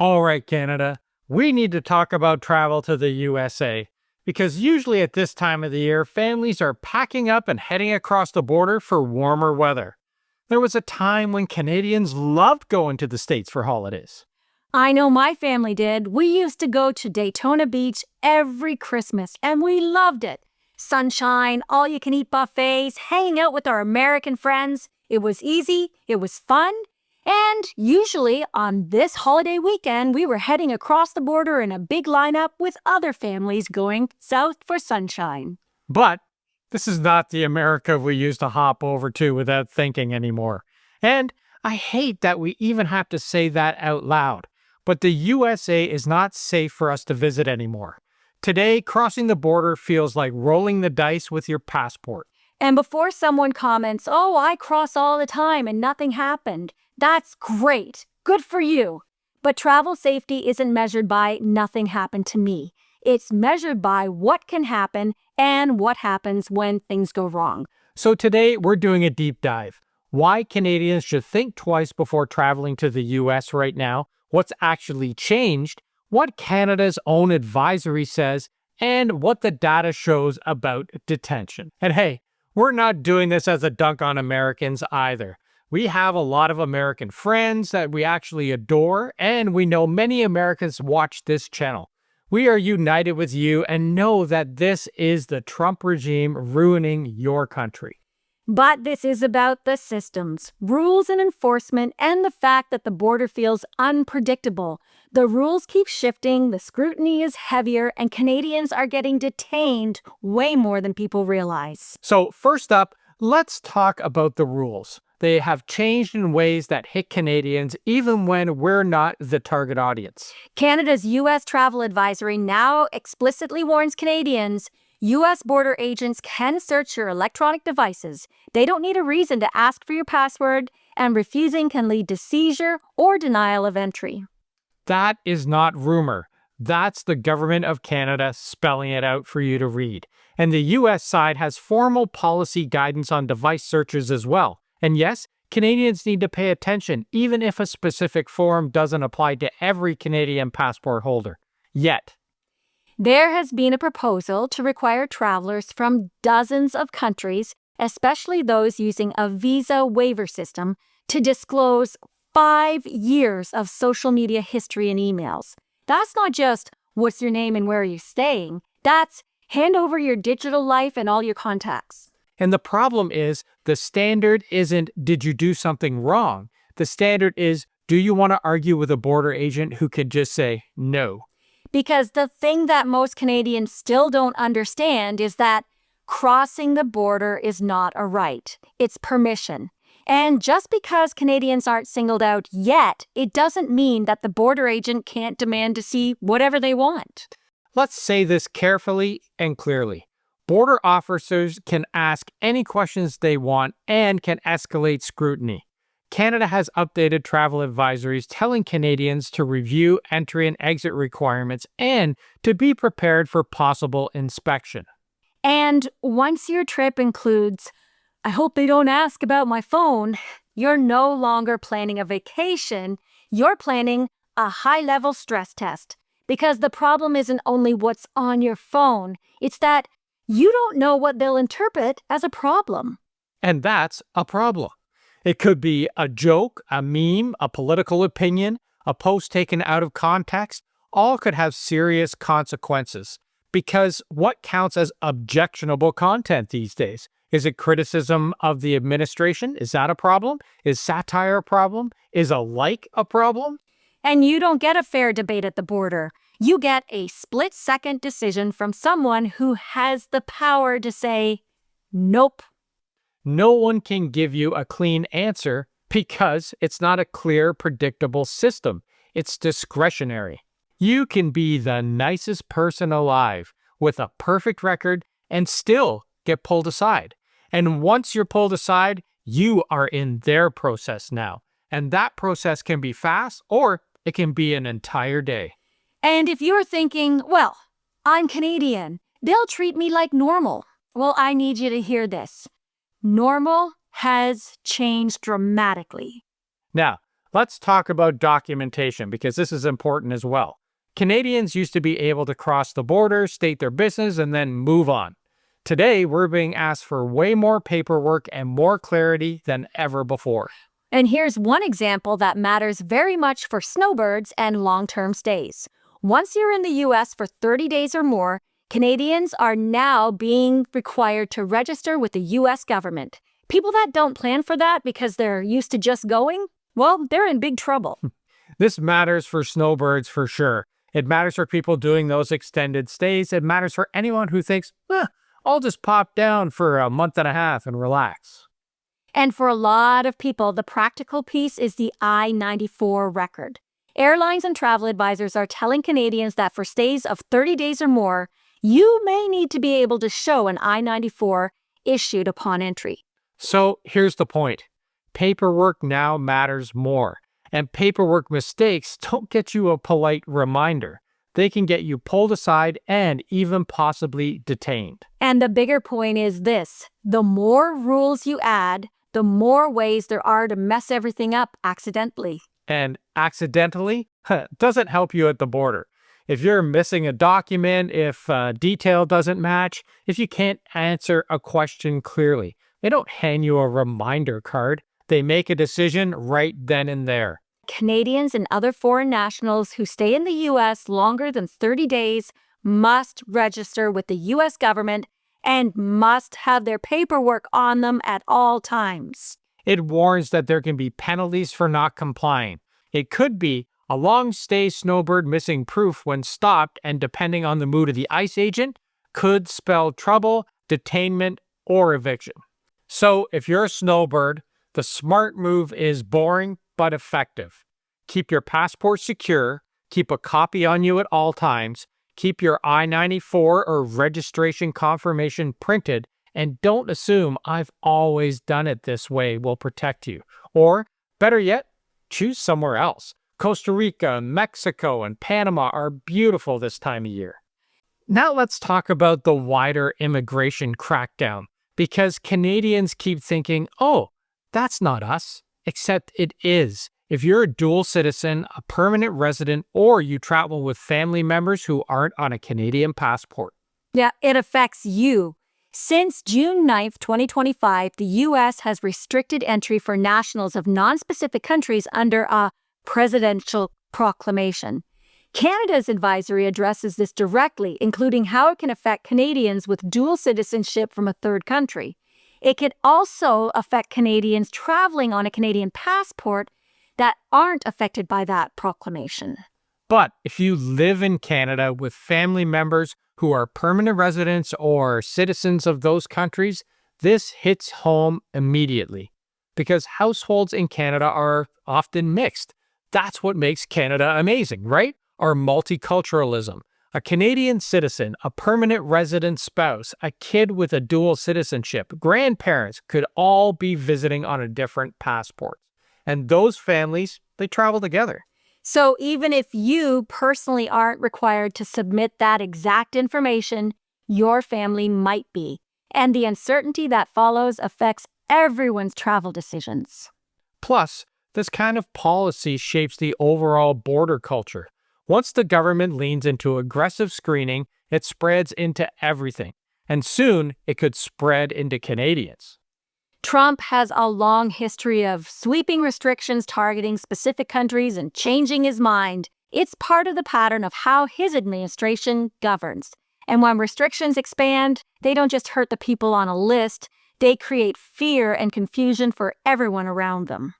All right, Canada, we need to talk about travel to the USA because usually at this time of the year, families are packing up and heading across the border for warmer weather. There was a time when Canadians loved going to the States for holidays. I know my family did. We used to go to Daytona Beach every Christmas, and we loved it. Sunshine, all-you-can-eat buffets, hanging out with our American friends. It was easy, it was fun, and usually on this holiday weekend, we were heading across the border in a big lineup with other families going south for sunshine. But this is not the America we used to hop over to without thinking anymore. And I hate that we even have to say that out loud. But the USA is not safe for us to visit anymore. Today, crossing the border feels like rolling the dice with your passport. And before someone comments, "Oh, I cross all the time and nothing happened," that's great. Good for you. But travel safety isn't measured by "nothing happened to me." It's measured by what can happen and what happens when things go wrong. So today, we're doing a deep dive. Why Canadians should think twice before traveling to the US right now, what's actually changed, what Canada's own advisory says, and what the data shows about detention. And hey, we're not doing this as a dunk on Americans either. We have a lot of American friends that we actually adore, and we know many Americans watch this channel. We are united with you and know that this is the Trump regime ruining your country. But this is about the systems, rules and enforcement, and the fact that the border feels unpredictable. The rules keep shifting, the scrutiny is heavier, and Canadians are getting detained way more than people realize. So first up, let's talk about the rules. They have changed in ways that hit Canadians even when we're not the target audience. Canada's U.S. travel advisory now explicitly warns Canadians U.S. border agents can search your electronic devices. They don't need a reason to ask for your password, and refusing can lead to seizure or denial of entry. That is not rumor. That's the government of Canada spelling it out for you to read. And the U.S. side has formal policy guidance on device searches as well. And yes, Canadians need to pay attention, even if a specific form doesn't apply to every Canadian passport holder. Yet. There has been a proposal to require travelers from dozens of countries, especially those using a visa waiver system, to disclose 5 years of social media history and emails. That's not just what's your name and where are you staying. That's hand over your digital life and all your contacts. And the problem is, the standard isn't did you do something wrong? The standard is, do you want to argue with a border agent who could just say no? Because the thing that most Canadians still don't understand is that crossing the border is not a right. It's permission. And just because Canadians aren't singled out yet, it doesn't mean that the border agent can't demand to see whatever they want. Let's say this carefully and clearly. Border officers can ask any questions they want and can escalate scrutiny. Canada has updated travel advisories telling Canadians to review entry and exit requirements and to be prepared for possible inspection. And once your trip includes, "I hope they don't ask about my phone," you're no longer planning a vacation, you're planning a high-level stress test. Because the problem isn't only what's on your phone, it's that you don't know what they'll interpret as a problem. And that's a problem. It could be a joke, a meme, a political opinion, a post taken out of context. All could have serious consequences. Because what counts as objectionable content these days? Is it criticism of the administration? Is that a problem? Is satire a problem? Is a like a problem? And you don't get a fair debate at the border. You get a split-second decision from someone who has the power to say, nope. No one can give you a clean answer because it's not a clear, predictable system. It's discretionary. You can be the nicest person alive with a perfect record and still get pulled aside. And once you're pulled aside, you are in their process now. And that process can be fast or it can be an entire day. And if you're thinking, well, I'm Canadian, they'll treat me like normal. Well, I need you to hear this. Normal has changed dramatically. Now, Let's talk about documentation because this is important as well. Canadians used to be able to cross the border, state their business, and then move on. Today, we're being asked for way more paperwork and more clarity than ever before. And here's one example that matters very much for snowbirds and long-term stays. Once you're in the US for 30 days or more, Canadians are now being required to register with the US government. People that don't plan for that because they're used to just going, well, they're in big trouble. This matters for snowbirds for sure. It matters for people doing those extended stays. It matters for anyone who thinks, I'll just pop down for a month and a half and relax. And for a lot of people, the practical piece is the I-94 record. Airlines and travel advisors are telling Canadians that for stays of 30 days or more, you may need to be able to show an I-94 issued upon entry. So here's the point. Paperwork now matters more. And paperwork mistakes don't get you a polite reminder. They can get you pulled aside and even possibly detained. And the bigger point is this: the more rules you add, the more ways there are to mess everything up accidentally. And accidentally doesn't help you at the border. If you're missing a document, if detail doesn't match, if you can't answer a question clearly, they don't hand you a reminder card. They make a decision right then and there. Canadians and other foreign nationals who stay in the U.S. longer than 30 days must register with the U.S. government and must have their paperwork on them at all times. It warns that there can be penalties for not complying. It could be a long stay snowbird missing proof when stopped, and depending on the mood of the ICE agent, could spell trouble, detainment, or eviction. So if you're a snowbird, the smart move is boring but effective. Keep your passport secure, keep a copy on you at all times, keep your I-94 or registration confirmation printed, and don't assume I've always done it this way will protect you. Or, better yet, choose somewhere else. Costa Rica, Mexico, and Panama are beautiful this time of year. Now let's talk about the wider immigration crackdown, because Canadians keep thinking, oh, that's not us, except it is. If you're a dual citizen, a permanent resident, or you travel with family members who aren't on a Canadian passport. Yeah, it affects you. Since June 9th, 2025, the U.S. has restricted entry for nationals of non-specific countries under a presidential proclamation. Canada's advisory addresses this directly, including how it can affect Canadians with dual citizenship from a third country. It could also affect Canadians traveling on a Canadian passport that aren't affected by that proclamation. But if you live in Canada with family members who are permanent residents or citizens of those countries, this hits home immediately. Because households in Canada are often mixed. That's what makes Canada amazing, right? Our multiculturalism. A Canadian citizen, a permanent resident spouse, a kid with a dual citizenship, grandparents could all be visiting on a different passport. And those families, they travel together. So even if you personally aren't required to submit that exact information, your family might be. And the uncertainty that follows affects everyone's travel decisions. Plus, this kind of policy shapes the overall border culture. Once the government leans into aggressive screening, it spreads into everything. And soon, it could spread into Canadians. Trump has a long history of sweeping restrictions targeting specific countries and changing his mind. It's part of the pattern of how his administration governs. And when restrictions expand, they don't just hurt the people on a list, they create fear and confusion for everyone around them.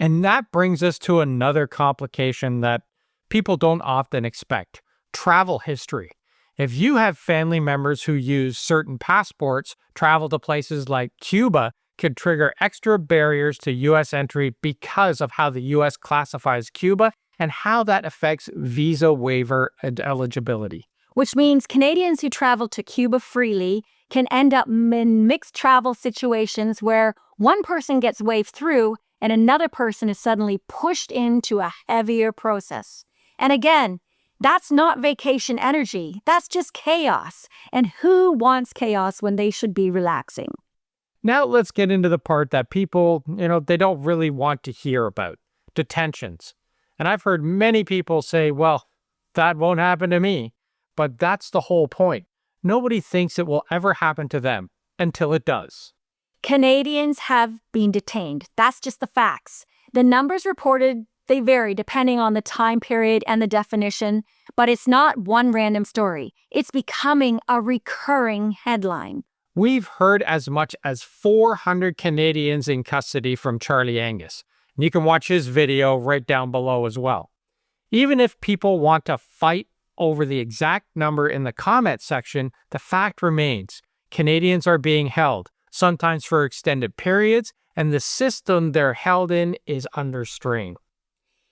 And that brings us to another complication that people don't often expect: travel history. If you have family members who use certain passports, travel to places like Cuba could trigger extra barriers to U.S. entry because of how the U.S. classifies Cuba and how that affects visa waiver and eligibility. Which means Canadians who travel to Cuba freely can end up in mixed travel situations where one person gets waved through and another person is suddenly pushed into a heavier process. And again, that's not vacation energy. That's just chaos. And who wants chaos when they should be relaxing? Now let's get into the part that people, they don't really want to hear about. detentions. And I've heard many people say, well, that won't happen to me. But that's the whole point. Nobody thinks it will ever happen to them until it does. Canadians have been detained. That's just the facts. The numbers reported, they vary depending on the time period and the definition, but it's not one random story. It's becoming a recurring headline. We've heard as much as 400 Canadians in custody from Charlie Angus. And you can watch his video right down below as well. Even if people want to fight over the exact number in the comment section, the fact remains Canadians are being held, sometimes for extended periods, and the system they're held in is under strain.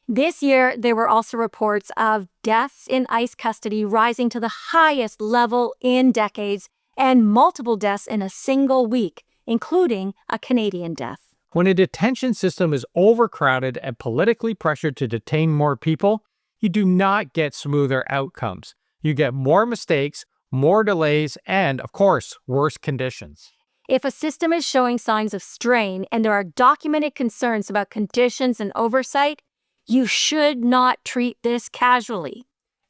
This year, there were also reports of deaths in ICE custody rising to the highest level in decades, and multiple deaths in a single week, including a Canadian death. When a detention system is overcrowded and politically pressured to detain more people, you do not get smoother outcomes. You get more mistakes, more delays, and, of course, worse conditions. If a system is showing signs of strain and there are documented concerns about conditions and oversight, you should not treat this casually.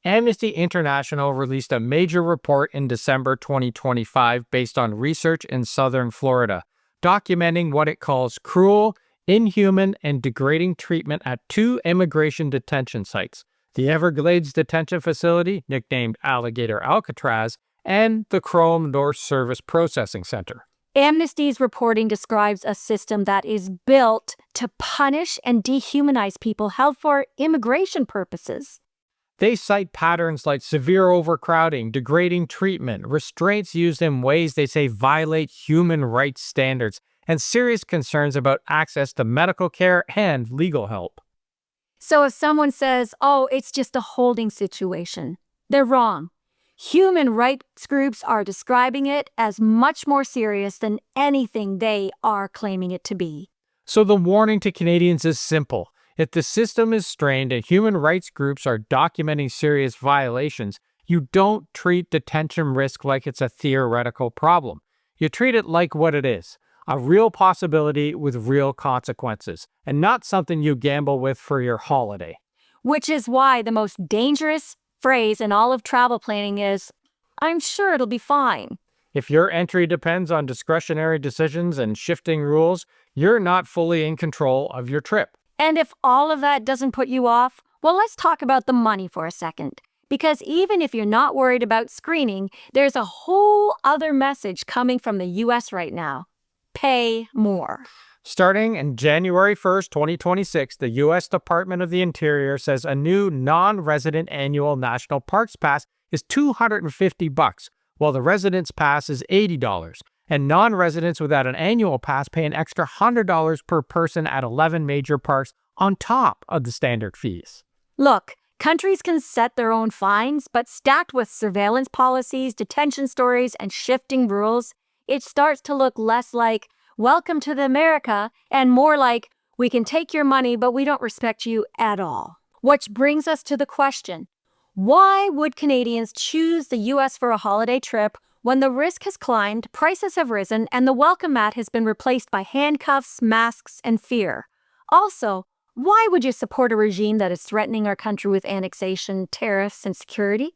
Amnesty International released a major report in December 2025 based on research in southern Florida, documenting what it calls cruel, inhuman, and degrading treatment at 2 immigration detention sites: the Everglades Detention Facility, nicknamed Alligator Alcatraz, and the Chrome North Service Processing Center. Amnesty's reporting describes a system that is built to punish and dehumanize people held for immigration purposes. They cite patterns like severe overcrowding, degrading treatment, restraints used in ways they say violate human rights standards, and serious concerns about access to medical care and legal help. So if someone says, oh, it's just a holding situation, they're wrong. Human rights groups are describing it as much more serious than anything they are claiming it to be. So the warning to Canadians is simple. If the system is strained and human rights groups are documenting serious violations, you don't treat detention risk like it's a theoretical problem. You treat it like what it is, a real possibility with real consequences, and not something you gamble with for your holiday. Which is why the most dangerous phrase in all of travel planning is, I'm sure it'll be fine. If your entry depends on discretionary decisions and shifting rules, you're not fully in control of your trip. And if all of that doesn't put you off, well, let's talk about the money for a second. Because even if you're not worried about screening, there's a whole other message coming from the US right now. Pay more. Starting in January 1st, 2026, the U.S. Department of the Interior says a new non-resident annual National Parks Pass is $250, while the residence pass is $80. And non-residents without an annual pass pay an extra $100 per person at 11 major parks on top of the standard fees. Look, countries can set their own fines, but stacked with surveillance policies, detention stories, and shifting rules, it starts to look less like, welcome to the America, and more like, we can take your money, but we don't respect you at all. Which brings us to the question, why would Canadians choose the US for a holiday trip when the risk has climbed, prices have risen, and the welcome mat has been replaced by handcuffs, masks, and fear? Also, why would you support a regime that is threatening our country with annexation, tariffs, and security?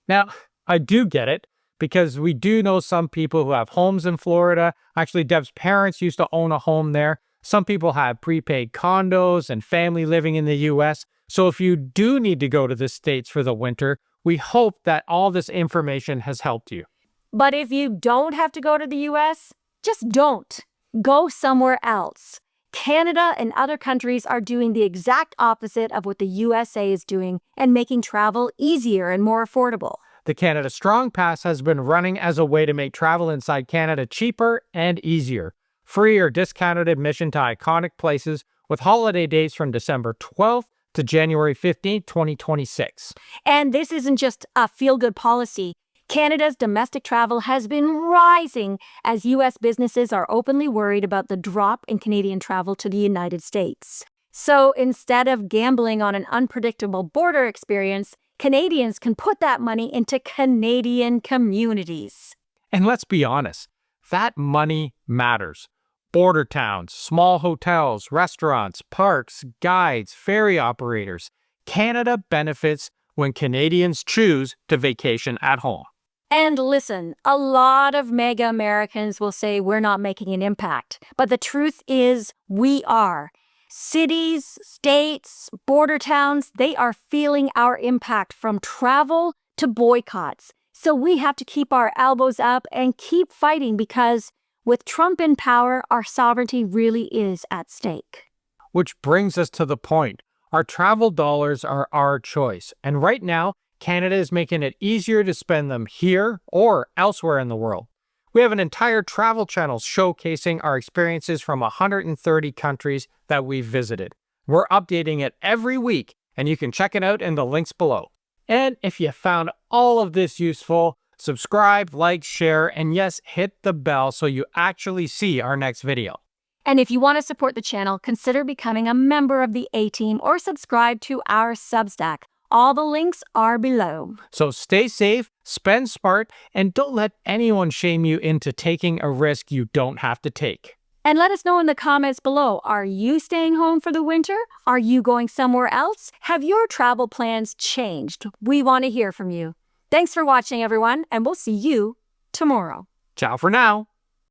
Now, I do get it, because we do know some people who have homes in Florida. Actually, Deb's parents used to own a home there. Some people have prepaid condos and family living in the US. So if you do need to go to the States for the winter, we hope that all this information has helped you. But if you don't have to go to the US, just don't. Go somewhere else. Canada and other countries are doing the exact opposite of what the USA is doing and making travel easier and more affordable. The Canada Strong Pass has been running as a way to make travel inside Canada cheaper and easier. Free or discounted admission to iconic places with holiday dates from December 12th to January 15th, 2026. And this isn't just a feel-good policy. Canada's domestic travel has been rising as U.S. businesses are openly worried about the drop in Canadian travel to the United States. So instead of gambling on an unpredictable border experience, Canadians can put that money into Canadian communities. And let's be honest, that money matters. border towns, small hotels, restaurants, parks, guides, ferry operators. Canada benefits when Canadians choose to vacation at home. And listen, a lot of mega Americans will say we're not making an impact. But the truth is, we are. Cities, states, border towns, they are feeling our impact from travel to boycotts. So we have to keep our elbows up and keep fighting because with Trump in power, our sovereignty really is at stake. Which brings us to the point. Our travel dollars are our choice. And right now, Canada is making it easier to spend them here or elsewhere in the world. We have an entire travel channel showcasing our experiences from 130 countries that we've visited. We're updating it every week, and you can check it out in the links below. And if you found all of this useful, subscribe, like, share, and yes, hit the bell so you actually see our next video. And if you want to support the channel, consider becoming a member of the A-Team or subscribe to our Substack. All the links are below. So stay safe, spend smart, and don't let anyone shame you into taking a risk you don't have to take. And let us know in the comments below, are you staying home for the winter? Are you going somewhere else? Have your travel plans changed? We want to hear from you. Thanks for watching, everyone, and we'll see you tomorrow. Ciao for now.